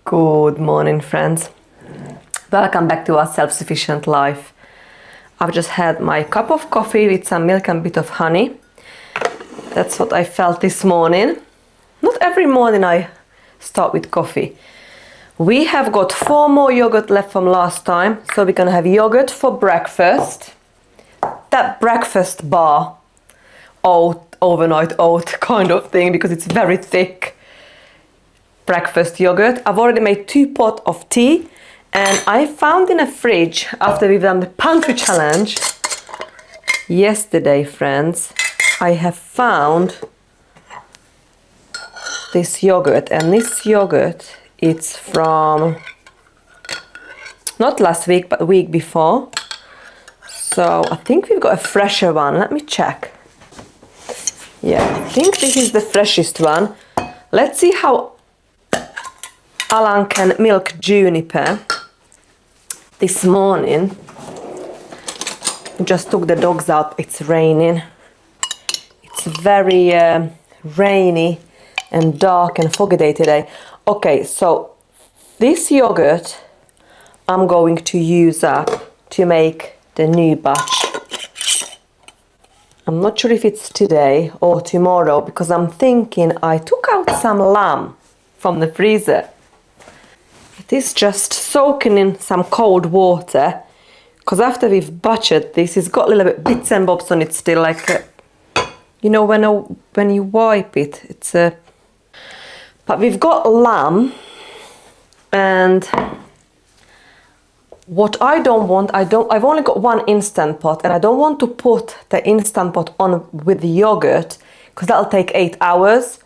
Good morning, friends. Welcome back to our self-sufficient life. I've just had my cup of coffee with some milk and a bit of honey. That's what I felt this morning. Not every morning I start with coffee. We have got 4 more yogurt left from last time, so we're gonna have yogurt for breakfast. That breakfast bar, overnight oat kind of thing, because it's very thick. Breakfast yogurt. I've already made 2 pots of tea, and I found in a fridge after we've done the pantry challenge yesterday, friends, I have found this yogurt, and this yogurt, it's from not last week but the week before, so I think we've got a fresher one. Let me check. Yeah, I think this is the freshest one. Let's see how Alan can milk Juniper this morning. Just took the dogs out. It's raining. It's very rainy and dark and foggy day today. Okay, so this yogurt I'm going to use up to make the new batch. I'm not sure if it's today or tomorrow, because I'm thinking I took out some lamb from the freezer. It is just soaking in some cold water, because after we've butchered this, it's got a little bit bits and bobs on it still, like you know, when you wipe it, it's a. But we've got lamb, and what I don't want, I've only got 1 Instant Pot, and I don't want to put the Instant Pot on with the yogurt, because that'll take 8 hours.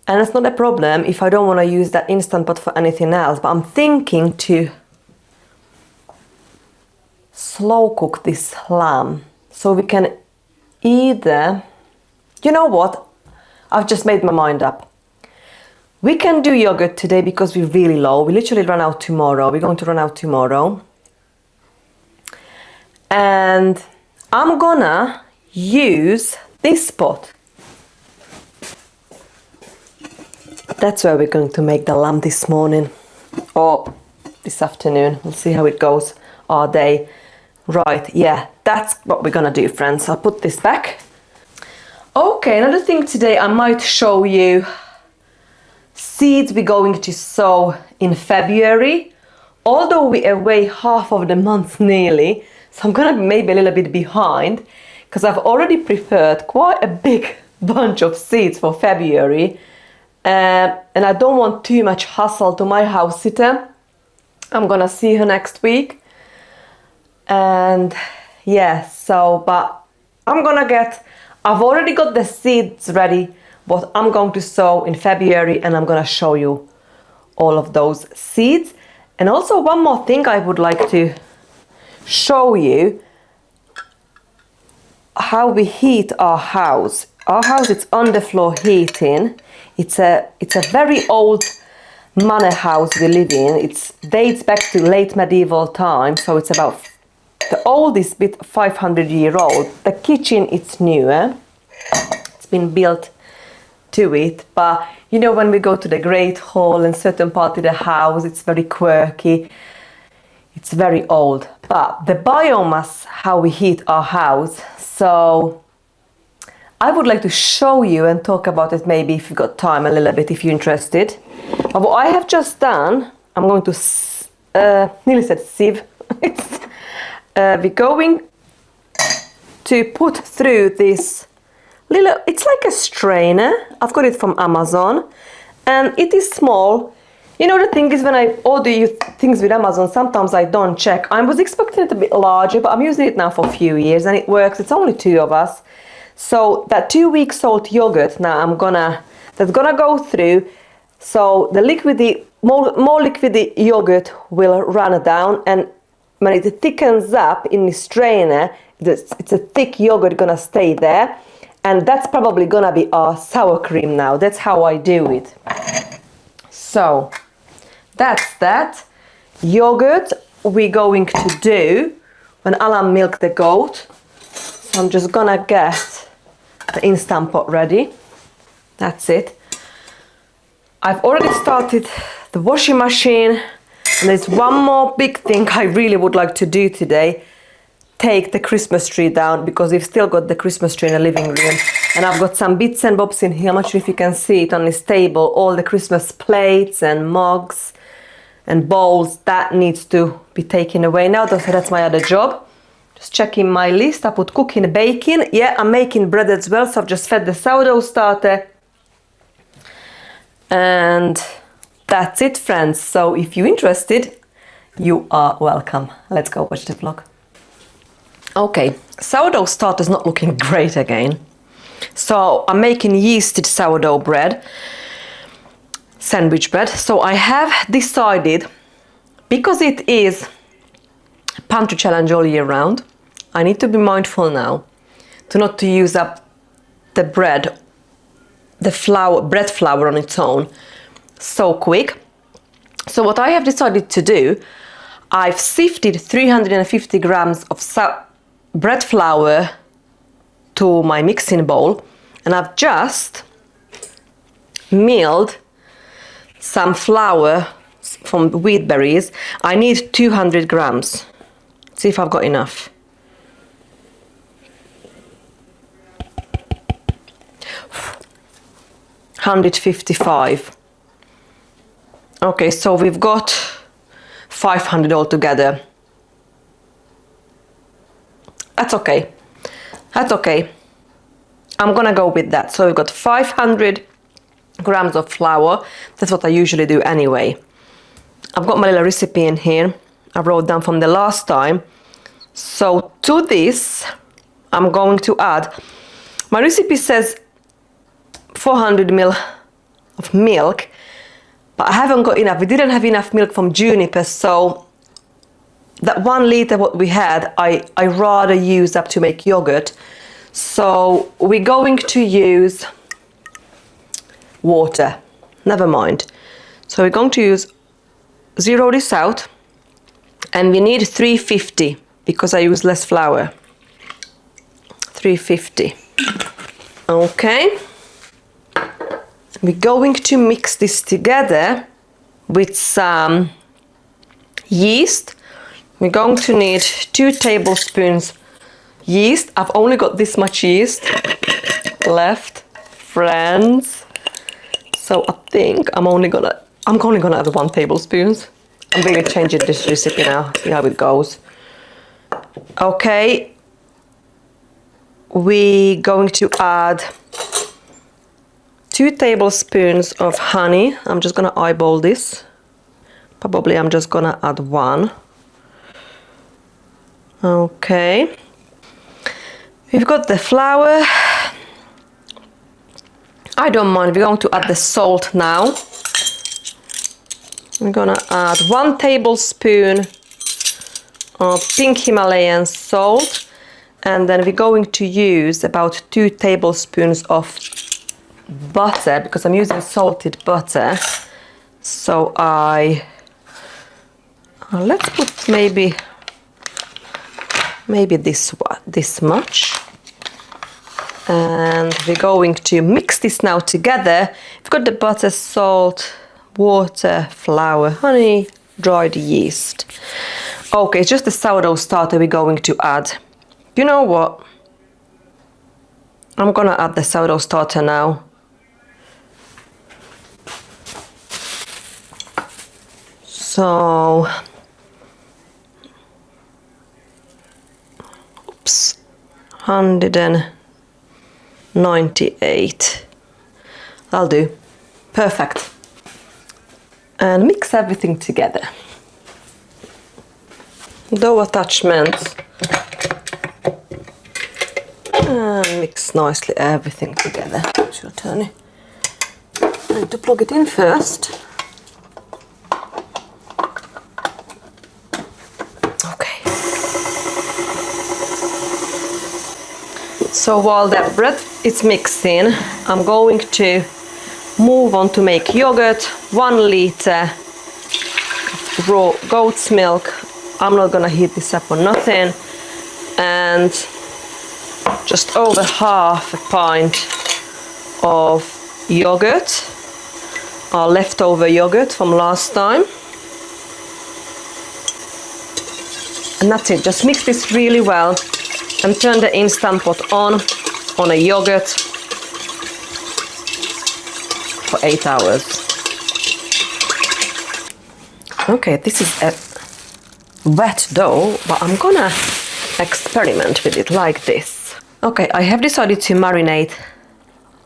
And it's not a problem if I don't want to use that Instant Pot for anything else, but I'm thinking to slow cook this lamb. So we can either, you know what, I've just made my mind up. We can do yogurt today because we're really low. We literally run out tomorrow. We're going to run out tomorrow. And I'm gonna use this pot. That's where we're going to make the lamb this morning, or this afternoon. We'll see how it goes all day. Right, yeah, that's what we're gonna do, friends. I'll put this back. Okay, another thing today, I might show you seeds we're going to sow in February. Although we're away half of the month nearly, so I'm gonna be maybe a little bit behind, because I've already prepared quite a big bunch of seeds for February. And I don't want too much hassle to my house sitter. I'm gonna see her next week. And yeah, so, but I've already got the seeds ready, what I'm going to sow in February, and I'm gonna show you all of those seeds. And also one more thing I would like to show you, how we heat our house. Our house, it's underfloor heating. It's a very old manor house we live in. It dates back to late medieval times, so it's about the oldest bit 500-year-old. The kitchen, it's newer. It's been built to it, but you know, when we go to the great hall and certain part of the house, it's very quirky. It's very old. But the biomass, how we heat our house, so I would like to show you and talk about it maybe if you've got time a little bit, if you're interested. But what I have just done, I'm going to, nearly said sieve. We're going to put through this little, it's like a strainer. I've got it from Amazon, and it is small. You know, the thing is, when I order things with Amazon, sometimes I don't check. I was expecting it a bit larger, but I'm using it now for a few years and it works. It's only 2 of us. So that 2-week-old yogurt now that's gonna go through. So the more liquid yogurt will run down, and when it thickens up in the strainer, it's a thick yogurt gonna stay there, and that's probably gonna be our sour cream now. That's how I do it. So that's that yogurt we're going to do when Alan milked the goat. So I'm just gonna get the Instant Pot ready. That's it. I've already started the washing machine, and there's one more big thing I really would like to do today. Take the Christmas tree down, because we've still got the Christmas tree in the living room, and I've got some bits and bobs in here. I'm not sure if you can see it on this table, all the Christmas plates and mugs and bowls that needs to be taken away now. So that's my other job. Just checking my list. I put cooking, baking. Yeah, I'm making bread as well, so I've just fed the sourdough starter. And that's it, friends. So if you're interested, you are welcome. Let's go watch the vlog. Okay, sourdough starter's not looking great again. So I'm making yeasted sourdough bread, sandwich bread. So I have decided, because it is pantry challenge all year round, I need to be mindful now not to use up the bread, the flour, bread flour on its own so quick. So what I have decided to do, I've sifted 350 grams of bread flour to my mixing bowl, and I've just milled some flour from wheat berries. I need 200 grams. See if I've got enough. $155. Okay, so we've got 500 altogether. That's okay. That's okay. I'm gonna go with that. So we've got 500 grams of flour. That's what I usually do anyway. I've got my little recipe in here. I wrote down from the last time. So to this, I'm going to add, my recipe says 400 ml of milk, but I haven't got enough. We didn't have enough milk from Juniper, so that 1 liter what we had, I rather use up to make yogurt. So we're going to use water. Never mind. So we're going to zero this out, and we need 350 because I use less flour. 350. Okay. We're going to mix this together with some yeast. We're going to need 2 tablespoons yeast. I've only got this much yeast left, friends. So I think I'm only gonna add 1 tablespoon. I'm really changing this recipe now, see how it goes. Okay, we're going to add 2 tablespoons of honey. I'm just gonna eyeball this. Probably I'm just gonna add 1. Okay. We've got the flour. I don't mind, we're going to add the salt now. I'm gonna add 1 tablespoon of pink Himalayan salt, and then we're going to use about 2 tablespoons of butter, because I'm using salted butter. So let's put maybe this much, and we're going to mix this now together. We've got the butter, salt, water, flour, honey, dried yeast. Okay, it's just the sourdough starter we're going to add. You know what? I'm gonna add the sourdough starter now. So, oops, 198. I'll do. Perfect. And mix everything together. Dough attachments. And mix nicely everything together. Should turn it. I need to plug it in first. Okay. So while that bread is mixing, I'm going to move on to make yogurt. 1 liter raw goat's milk. I'm not gonna heat this up or nothing. And just over half a pint of yogurt. our leftover yogurt from last time. And that's it, just mix this really well and turn the Instant Pot on a yogurt for 8 hours. Okay, this is a wet dough, but I'm gonna experiment with it like this. Okay, I have decided to marinate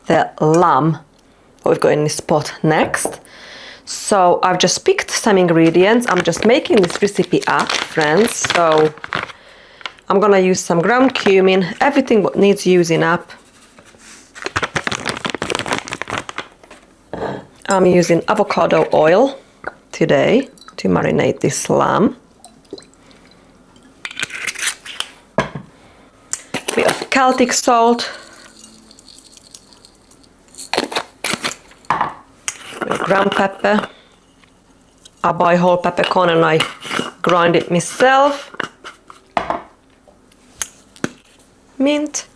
the lamb we've got in this pot next. So I've just picked some ingredients. I'm just making this recipe up, friends. So I'm gonna use some ground cumin, everything what needs using up. I'm using avocado oil today to marinate this lamb. We have Celtic salt, ground pepper. I buy whole peppercorn and I grind it myself. Mint.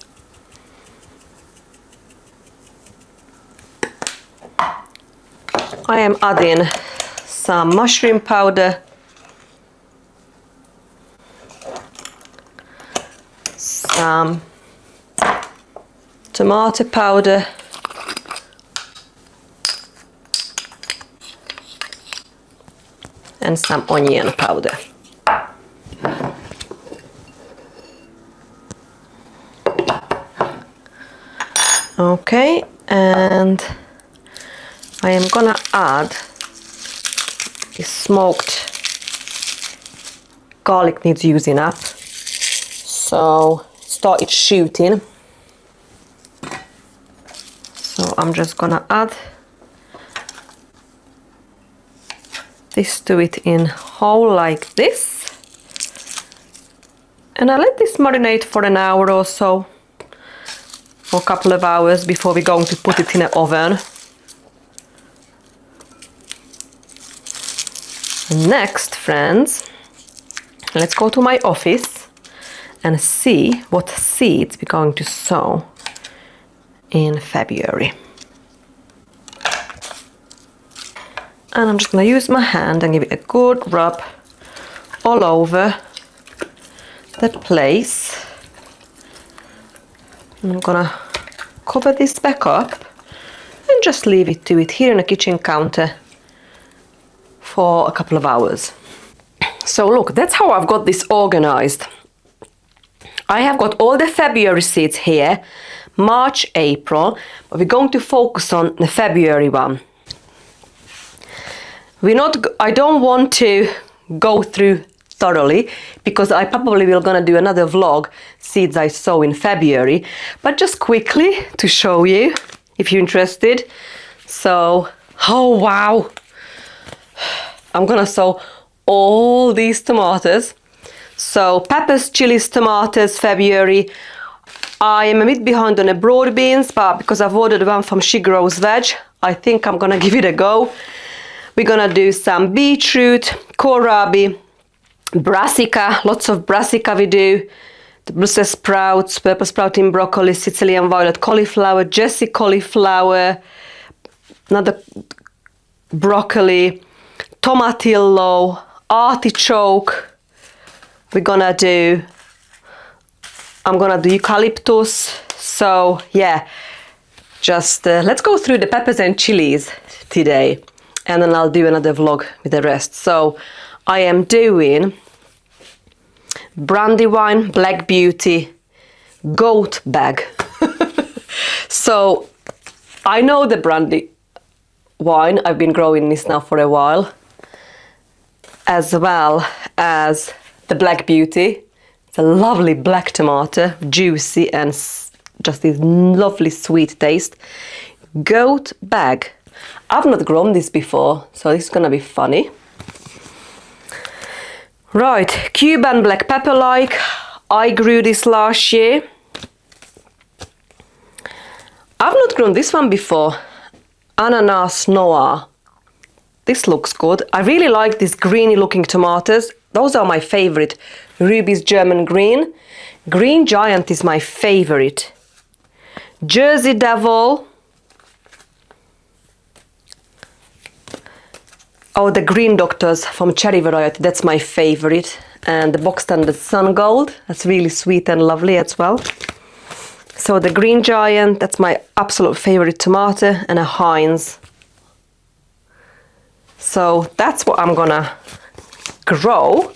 I am adding some mushroom powder, some tomato powder, and some onion powder. Okay, and I am gonna add this smoked garlic needs using up, so started shooting. So I'm just gonna add this to it in whole like this, and I let this marinate for an hour or so, or a couple of hours before we're going to put it in an oven. Next, friends, let's go to my office and see what seeds we're going to sow in February. And I'm just going to use my hand and give it a good rub all over the place. And I'm going to cover this back up and just leave it to it here on the kitchen counter for a couple of hours. So look, that's how I've got this organized. I have got all the February seeds here, March, April, but we're going to focus on the February one. I don't want to go through thoroughly because I probably will gonna do another vlog, seeds I sow in February, but just quickly to show you if you're interested. So, oh wow, I'm gonna sow all these tomatoes. So peppers, chilies, tomatoes, February. I am a bit behind on the broad beans, but because I've ordered one from She Grows Veg, I think I'm gonna give it a go. We're gonna do some beetroot, kohlrabi, brassica, lots of brassica we do, the Brussels sprouts, purple sprouting broccoli, Sicilian violet cauliflower, Jessie cauliflower, another broccoli, tomatillo, artichoke. I'm gonna do eucalyptus. So yeah, just let's go through the peppers and chilies today, and then I'll do another vlog with the rest. So I am doing Brandywine Black Beauty goat bag. So I know the brandy wine, I've been growing this now for a while, as well as the Black Beauty. It's a lovely black tomato, juicy and just this lovely sweet taste. Goat bag. I've not grown this before, so this is gonna be funny. Right, Cuban black pepper like. I grew this last year. I've not grown this one before. Ananas noir. This looks good. I really like these greeny looking tomatoes. Those are my favorite. Ruby's German green. Green Giant is my favorite. Jersey Devil. Oh, the Green Doctors from cherry variety, that's my favorite. And the box standard Sun Gold, that's really sweet and lovely as well. So the Green Giant, that's my absolute favorite tomato, and a Heinz. So that's what I'm gonna grow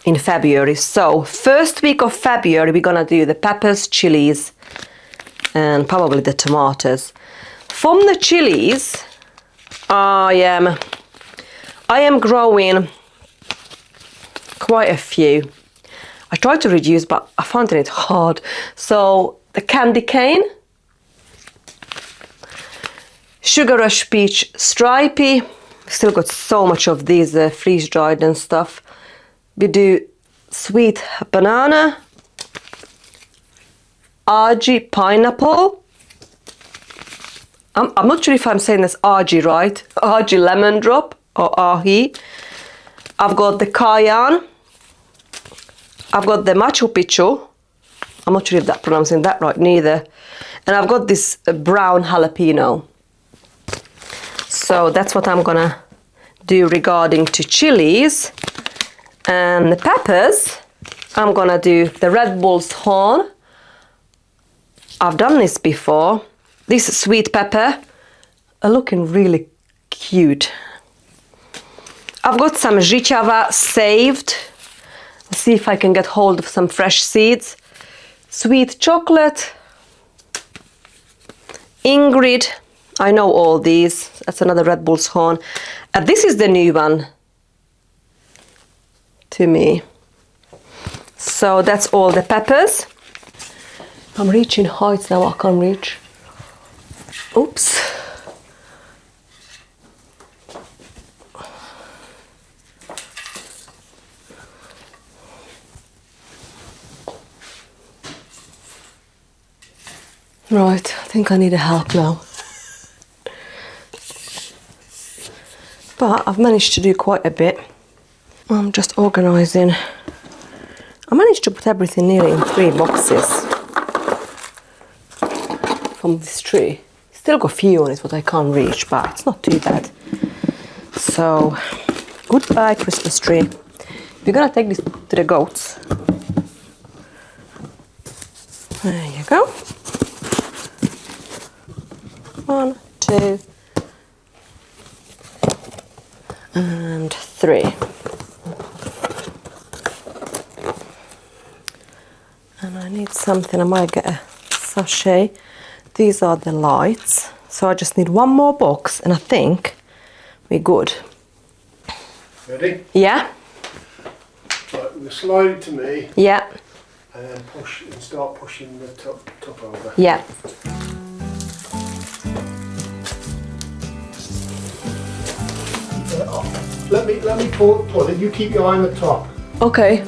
in February. So first week of February, we're gonna do the peppers, chilies, and probably the tomatoes. From the chilies, I am growing quite a few. I tried to reduce, but I found it hard. So the candy cane, Sugar Rush Peach Stripey, still got so much of these freeze dried and stuff. We do Sweet Banana, Argy Pineapple. I'm not sure if I'm saying this Argy right. Argy Lemon Drop or Ahi. I've got the Cayenne. I've got the Machu Picchu. I'm not sure if I'm pronouncing that right neither. And I've got this brown jalapeno. So that's what I'm gonna do regarding to chilies. And the peppers, I'm gonna do the Red Bull's Horn. I've done this before. This sweet pepper are looking really cute. I've got some Życiowa saved. Let's see if I can get hold of some fresh seeds. Sweet chocolate. Ingrid. I know all these. That's another Red Bull's Horn. This is the new one to me. So that's all the peppers. I'm reaching heights now I can't reach. Oops. Right, I think I need a help now. But I've managed to do quite a bit. I'm just organising. I managed to put everything nearly in 3 boxes from this tree. Still got a few on it what I can't reach, but it's not too bad. So, goodbye Christmas tree. We're gonna take this to the goats. There you go. 1, 2, and 3. And I need something, I might get a sachet. These are the lights. So I just need 1 more box and I think we're good. Ready? Yeah? Right, we'll slide it to me. Yeah. And then push and start pushing the top over. Yeah. Let me pull it. You keep your eye on the top. Okay.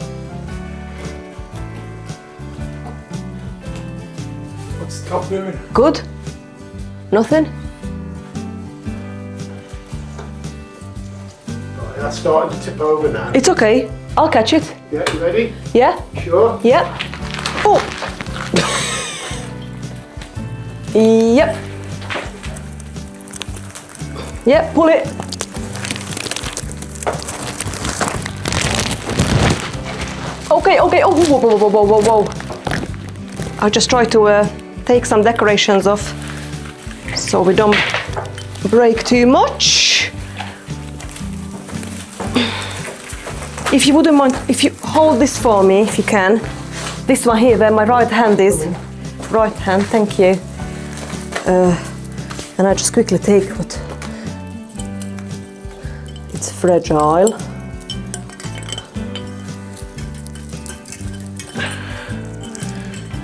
What's the top doing? Good? Nothing? Right, that's starting to tip over now. It's okay. I'll catch it. Yeah, you ready? Yeah? Sure? Yeah. Oh. Yep. Yep, pull it. Okay, okay. Oh, whoa, whoa, whoa, whoa, whoa, whoa. I'll just try to take some decorations off so we don't break too much. If you wouldn't mind, if you hold this for me, if you can. This one here, where my right hand is. Right hand, thank you. And I just quickly take what. It's fragile.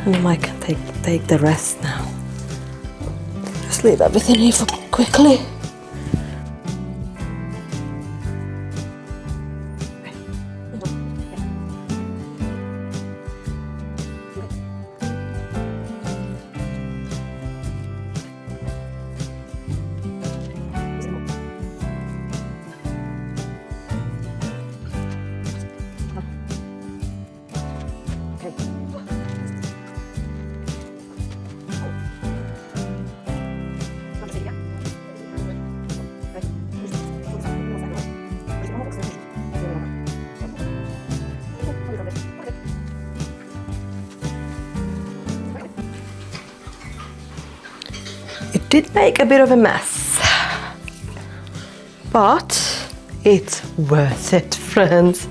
And I can take the rest now. Just leave everything here for quickly. did make a bit of a mess, but it's worth it, friends.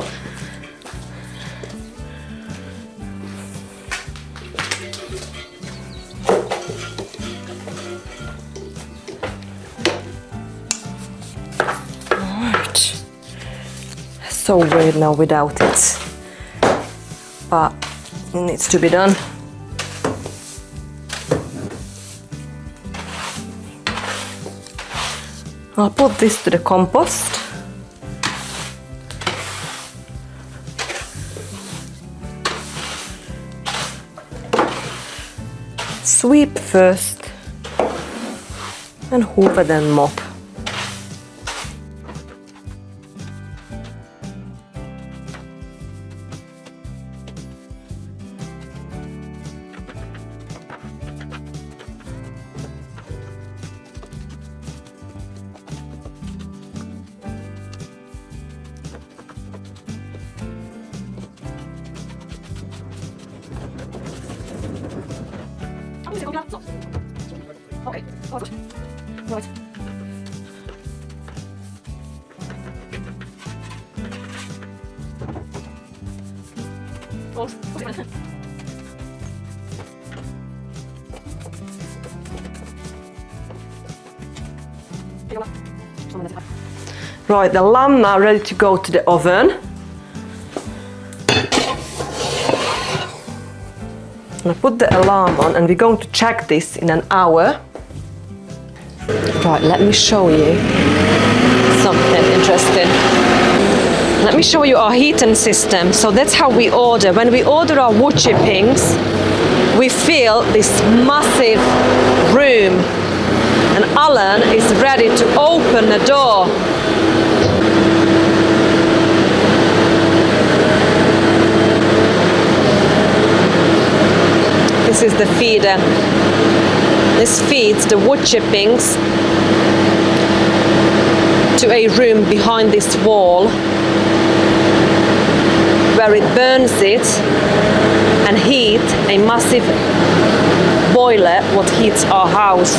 Alright. So weird now without it, but it needs to be done. I'll put this to the compost. Sweep first and hoover then mop. Okay, right. Right, the lamb now ready to go to the oven. I put the alarm on and we're going to check this in an hour. Right, let me show you something interesting. Let me show you our heating system. So that's how we order. When we order our wood chippings, we fill this massive room and Alan is ready to open the door. This is the feeder. This feeds the wood chippings to a room behind this wall where it burns it and heat a massive boiler what heats our house.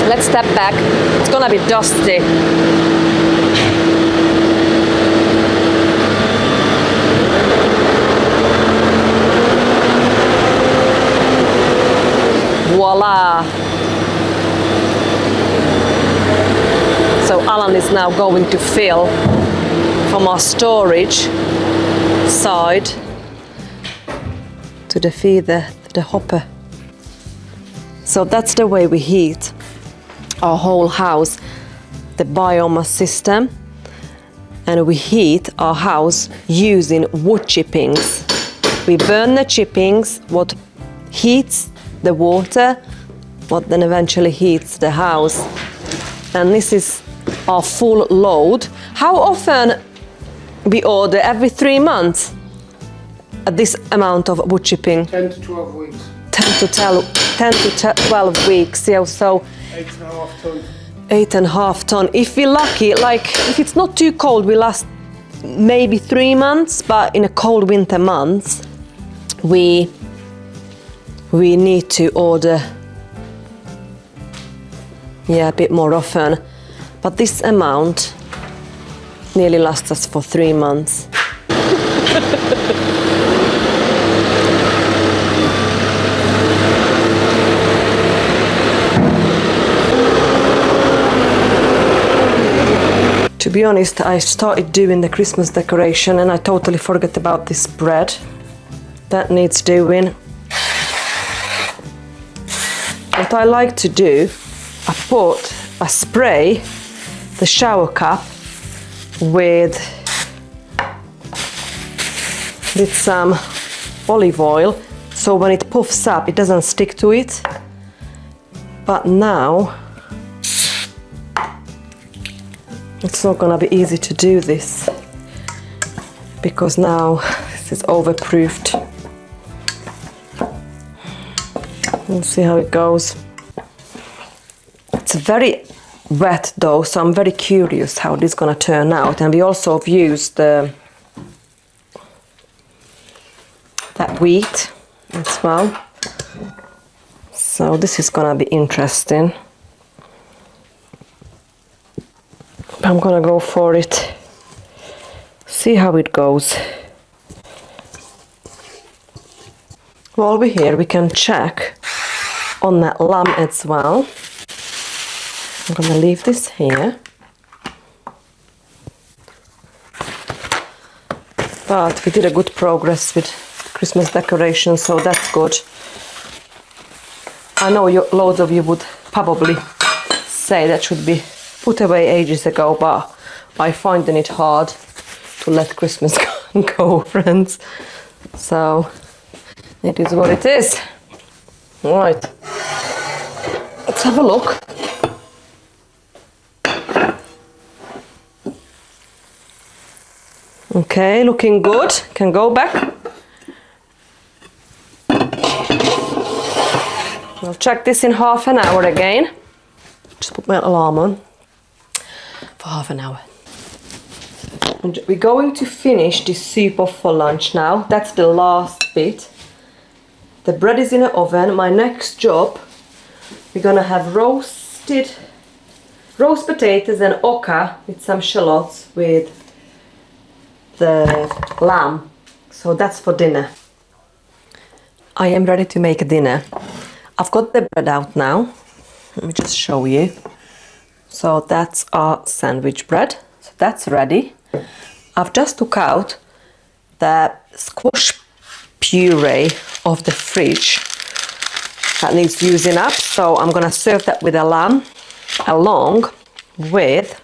Let's step back. It's gonna be dusty. Voila! So Alan is now going to fill from our storage side to the feeder, to the hopper. So that's the way we heat our whole house, the biomass system, and we heat our house using wood chippings. We burn the chippings, what heats the water, what then eventually heats the house. And this is our full load. How often we order? Every 3 months? At this amount of wood chipping? 10 to 12 weeks. 10 to 12 weeks, yeah, so 8.5 ton. 8.5 ton. If we're lucky, like if it's not too cold, we last maybe 3 months, but in a cold winter months, we need to order, yeah, a bit more often. But this amount nearly lasts us for 3 months. To be honest, I started doing the Christmas decoration and I totally forgot about this bread. That needs doing. What I like to do, I spray the shower cap with some olive oil, so when it puffs up it doesn't stick to it. But now it's not gonna be easy to do this because now this is overproofed. We'll see how it goes. It's very wet though, so I'm very curious how this is gonna turn out. And we also have used that wheat as well. So this is gonna be interesting. I'm gonna go for it. See how it goes. While we're here, we can check on that lamb as well. I'm gonna leave this here. But we did a good progress with Christmas decorations, so that's good. I know loads of you would probably say that should be put away ages ago, but I finding it hard to let Christmas go, friends. So it is what it is. Right, let's have a look. Okay, looking good. Can go back. I'll check this in half an hour again. Just put my alarm on for half an hour. And we're going to finish this soup off for lunch now. That's the last bit. The bread is in the oven. My next job, we're gonna have roast potatoes and oca with some shallots with the lamb. So that's for dinner. I am ready to make dinner. I've got the bread out now. Let me just show you. So that's our sandwich bread. So that's ready. I've just took out the squash puree of the fridge that needs using up. So I'm gonna serve that with a lamb along with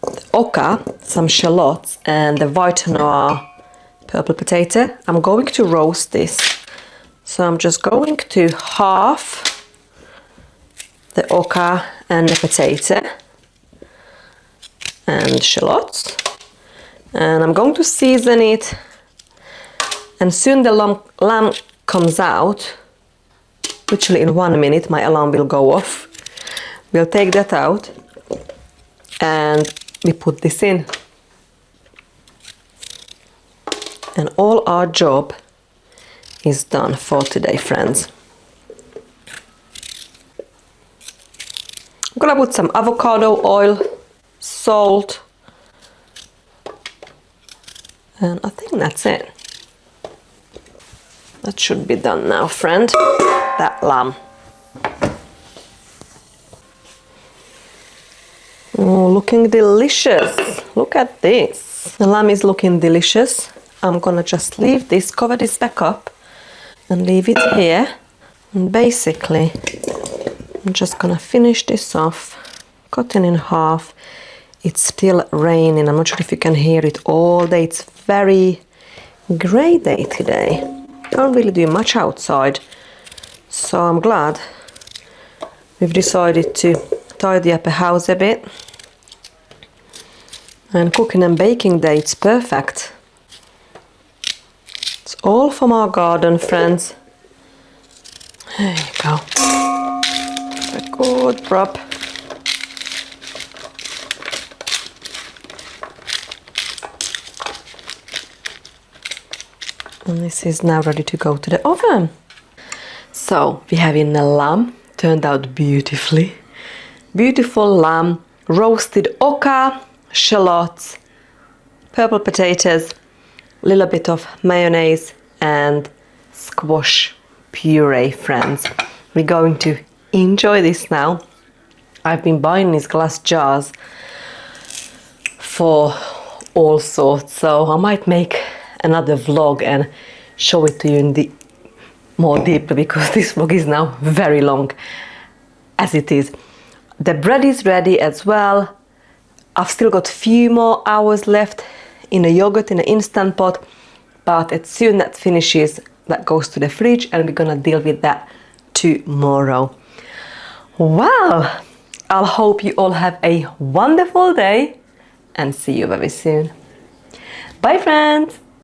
the oca, some shallots and the white noir purple potato. I'm going to roast this. So I'm just going to half the oca and the potato and shallots, and I'm going to season it, and soon the lamb comes out. Literally in 1 minute my alarm will go off. We'll take that out and we put this in, and all our job is done for today, friends. I'm gonna put some avocado oil, salt, and I think that's it. That should be done now, friend. That lamb. Oh, looking delicious. Look at this. The lamb is looking delicious. I'm gonna just leave this, cover this back up and leave it here. And basically, I'm just gonna finish this off, cutting in half. It's still raining. I'm not sure if you can hear it all day. It's very grey day today. Can't really do much outside. So I'm glad we've decided to tidy up the house a bit. And cooking and baking day, it's perfect. It's all from our garden, friends. There you go. A good prop. And this is now ready to go to the oven. So we're having a lamb, turned out beautifully. Beautiful lamb, roasted oca, shallots, purple potatoes, a little bit of mayonnaise and squash puree, friends. We're going to enjoy this now. I've been buying these glass jars for all sorts, so I might make another vlog and show it to you in the more deeply, because this vlog is now very long as it is. The bread is ready as well. I've still got a few more hours left in the yogurt in the instant pot, but as soon that finishes, that goes to the fridge and we're gonna deal with that tomorrow. Well, I hope you all have a wonderful day and see you very soon. Bye, friends.